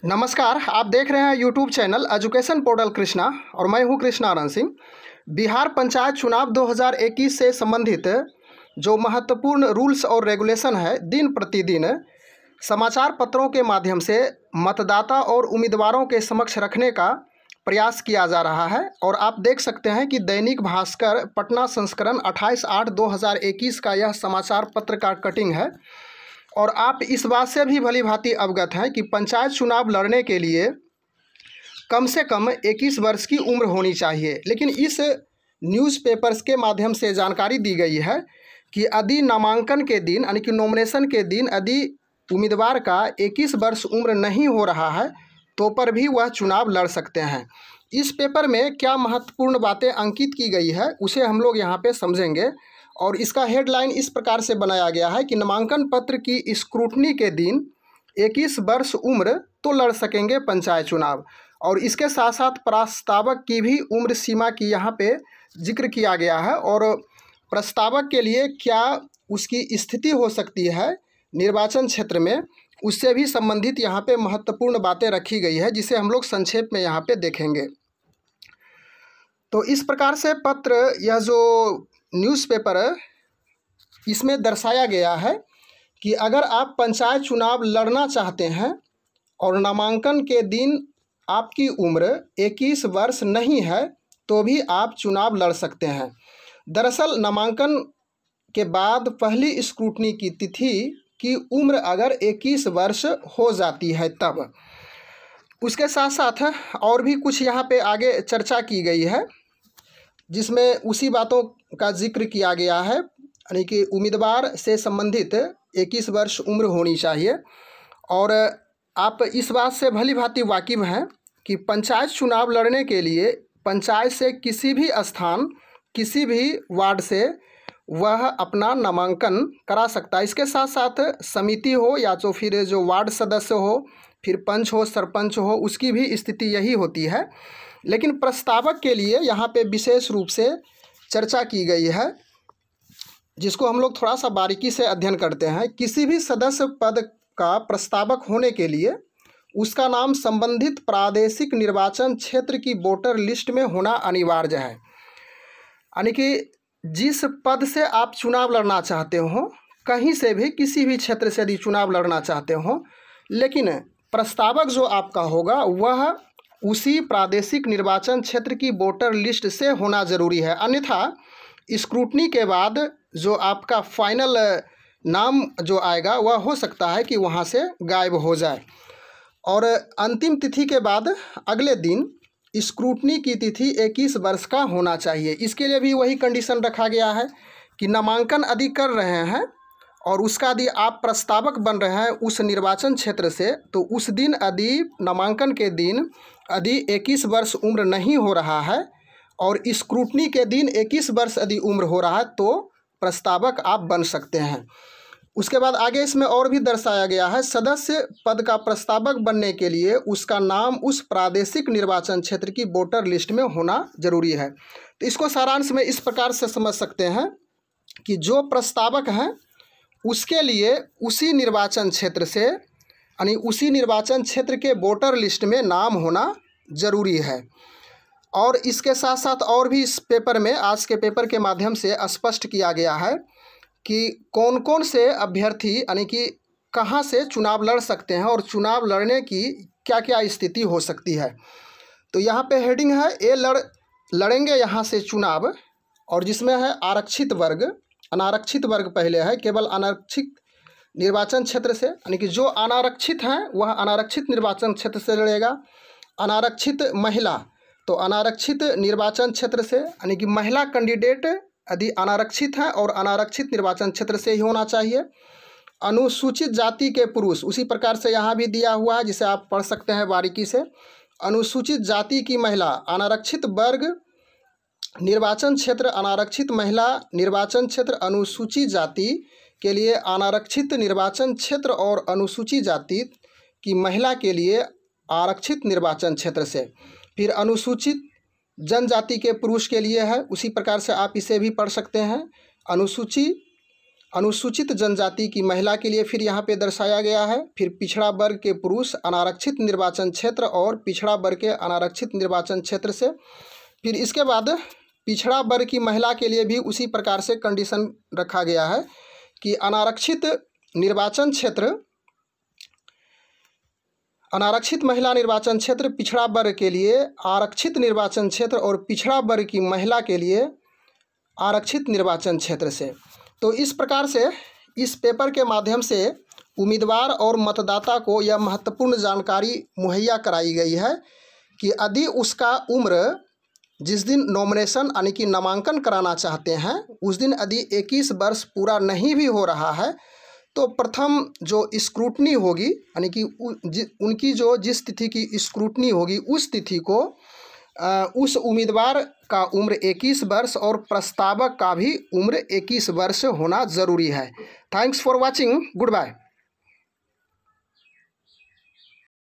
नमस्कार, आप देख रहे हैं YouTube channel education portal Krishna और मैं हूं कृष्णा आनंद सिंह। बिहार पंचायत चुनाव 2021 से संबंधित जो महत्वपूर्ण रूल्स और रेगुलेशन है, दिन प्रतिदिन समाचार पत्रों के माध्यम से मतदाता और उम्मीदवारों के समक्ष रखने का प्रयास किया जा रहा है। और आप देख सकते हैं कि दैनिक भास्कर पटना संस्करण 28/8/2021 का यह समाचार पत्र का कटिंग है। और आप इस बात से भी भली भांति अवगत हैं कि पंचायत चुनाव लड़ने के लिए कम से कम 21 वर्ष की उम्र होनी चाहिए। लेकिन इस न्यूज़पेपर्स के माध्यम से जानकारी दी गई है कि यदि नामांकन के दिन यानी कि नॉमिनेशन के दिन यदि उम्मीदवार का 21 वर्ष उम्र नहीं हो रहा है तो पर भी वह चुनाव लड़ सकते हैं। इस पेपर में क्या महत्वपूर्ण बातें अंकित की गई है उसे हम लोग यहाँ पे समझेंगे। और इसका हेडलाइन इस प्रकार से बनाया गया है कि नामांकन पत्र की स्क्रूटनी के दिन 21 वर्ष उम्र तो लड़ सकेंगे पंचायत चुनाव। और इसके साथ साथ प्रस्तावक की भी उम्र सीमा की यहाँ पे जिक्र किया गया है और प्रस्तावक के लिए क्या उसकी स्थिति हो सकती है निर्वाचन क्षेत्र में, उससे भी संबंधित यहाँ पे महत्वपूर्ण बातें रखी गई है, जिसे हम लोग संक्षेप में यहाँ पे देखेंगे। तो इस प्रकार से पत्र, यह जो न्यूज़पेपर इसमें दर्शाया गया है कि अगर आप पंचायत चुनाव लड़ना चाहते हैं और नामांकन के दिन आपकी उम्र 21 वर्ष नहीं है तो भी आप चुनाव लड़ सकते हैं। दरअसल नामांकन के बाद पहली स्क्रूटनी की तिथि की उम्र अगर 21 वर्ष हो जाती है तब। उसके साथ साथ और भी कुछ यहाँ पे आगे चर्चा की गई है जिसमें उसी बातों का जिक्र किया गया है, यानी कि उम्मीदवार से संबंधित 21 वर्ष उम्र होनी चाहिए। और आप इस बात से भली भांति वाकिफ़ हैं कि पंचायत चुनाव लड़ने के लिए पंचायत से किसी भी स्थान, किसी भी वार्ड से वह अपना नामांकन करा सकता है। इसके साथ साथ समिति हो या तो फिर जो वार्ड सदस्य हो, फिर पंच हो, सरपंच हो, उसकी भी स्थिति यही होती है। लेकिन प्रस्तावक के लिए यहाँ पे विशेष रूप से चर्चा की गई है, जिसको हम लोग थोड़ा सा बारीकी से अध्ययन करते हैं। किसी भी सदस्य पद का प्रस्तावक होने के लिए उसका नाम संबंधित प्रादेशिक निर्वाचन क्षेत्र की वोटर लिस्ट में होना अनिवार्य है। यानी कि जिस पद से आप चुनाव लड़ना चाहते हो, कहीं से भी किसी भी क्षेत्र से यदि चुनाव लड़ना चाहते हो, लेकिन प्रस्तावक जो आपका होगा वह उसी प्रादेशिक निर्वाचन क्षेत्र की वोटर लिस्ट से होना ज़रूरी है। अन्यथा स्क्रूटनी के बाद जो आपका फाइनल नाम जो आएगा वह हो सकता है कि वहाँ से गायब हो जाए। और अंतिम तिथि के बाद अगले दिन स्क्रूटनी की तिथि 21 वर्ष का होना चाहिए। इसके लिए भी वही कंडीशन रखा गया है कि नामांकन यदि कर रहे हैं और उसका यदि आप प्रस्तावक बन रहे हैं उस निर्वाचन क्षेत्र से, तो उस दिन यदि नामांकन के दिन यदि 21 वर्ष उम्र नहीं हो रहा है और स्क्रूटनी के दिन 21 वर्ष यदि उम्र हो रहा है तो प्रस्तावक आप बन सकते हैं। उसके बाद आगे इसमें और भी दर्शाया गया है, सदस्य पद का प्रस्तावक बनने के लिए उसका नाम उस प्रादेशिक निर्वाचन क्षेत्र की वोटर लिस्ट में होना जरूरी है। तो इसको सारांश में इस प्रकार से समझ सकते हैं कि जो प्रस्तावक हैं उसके लिए उसी निर्वाचन क्षेत्र से, यानी उसी निर्वाचन क्षेत्र के वोटर लिस्ट में नाम होना ज़रूरी है। और इसके साथ साथ और भी इस पेपर में, आज के पेपर के माध्यम से स्पष्ट किया गया है कि कौन कौन से अभ्यर्थी यानी कि कहाँ से चुनाव लड़ सकते हैं और चुनाव लड़ने की क्या क्या स्थिति हो सकती है। तो यहाँ पे हेडिंग है, लड़ेंगे यहाँ से चुनाव, और जिसमें है आरक्षित वर्ग, अनारक्षित वर्ग पहले है, केवल अनारक्षित निर्वाचन क्षेत्र से, यानी कि जो अनारक्षित हैं वह अनारक्षित निर्वाचन क्षेत्र से लड़ेगा। अनारक्षित महिला तो अनारक्षित निर्वाचन क्षेत्र से, यानी कि महिला कैंडिडेट यदि अनारक्षित हैं और अनारक्षित निर्वाचन क्षेत्र से ही होना चाहिए। अनुसूचित जाति के पुरुष, उसी प्रकार से यहाँ भी दिया हुआ है जिसे आप पढ़ सकते हैं बारीकी से। अनुसूचित जाति की महिला, अनारक्षित वर्ग निर्वाचन क्षेत्र अनारक्षित महिला निर्वाचन क्षेत्र, अनुसूचित जाति के लिए अनारक्षित निर्वाचन क्षेत्र और अनुसूचित जाति की महिला के लिए आरक्षित निर्वाचन क्षेत्र से। फिर अनुसूचित जनजाति के पुरुष के लिए है, उसी प्रकार से आप इसे भी पढ़ सकते हैं। अनुसूचित अनुसूचित जनजाति की महिला के लिए फिर यहाँ पे दर्शाया गया है। फिर पिछड़ा वर्ग के पुरुष अनारक्षित निर्वाचन क्षेत्र और पिछड़ा वर्ग के अनारक्षित निर्वाचन क्षेत्र से। फिर इसके बाद पिछड़ा वर्ग की महिला के लिए भी उसी प्रकार से कंडीशन रखा गया है कि अनारक्षित महिला निर्वाचन क्षेत्र पिछड़ा वर्ग के लिए आरक्षित निर्वाचन क्षेत्र और पिछड़ा वर्ग की महिला के लिए आरक्षित निर्वाचन क्षेत्र से। तो इस प्रकार से इस पेपर के माध्यम से उम्मीदवार और मतदाता को यह महत्वपूर्ण जानकारी मुहैया कराई गई है कि यदि उसका उम्र जिस दिन नॉमिनेशन यानी कि नामांकन कराना चाहते हैं उस दिन यदि 21 वर्ष पूरा नहीं भी हो रहा है तो प्रथम जो स्क्रूटनी होगी यानी कि उनकी जो जिस तिथि की स्क्रूटनी होगी उस तिथि को उस उम्मीदवार का उम्र 21 वर्ष और प्रस्तावक का भी उम्र 21 वर्ष होना ज़रूरी है। Thanks for watching, good bye.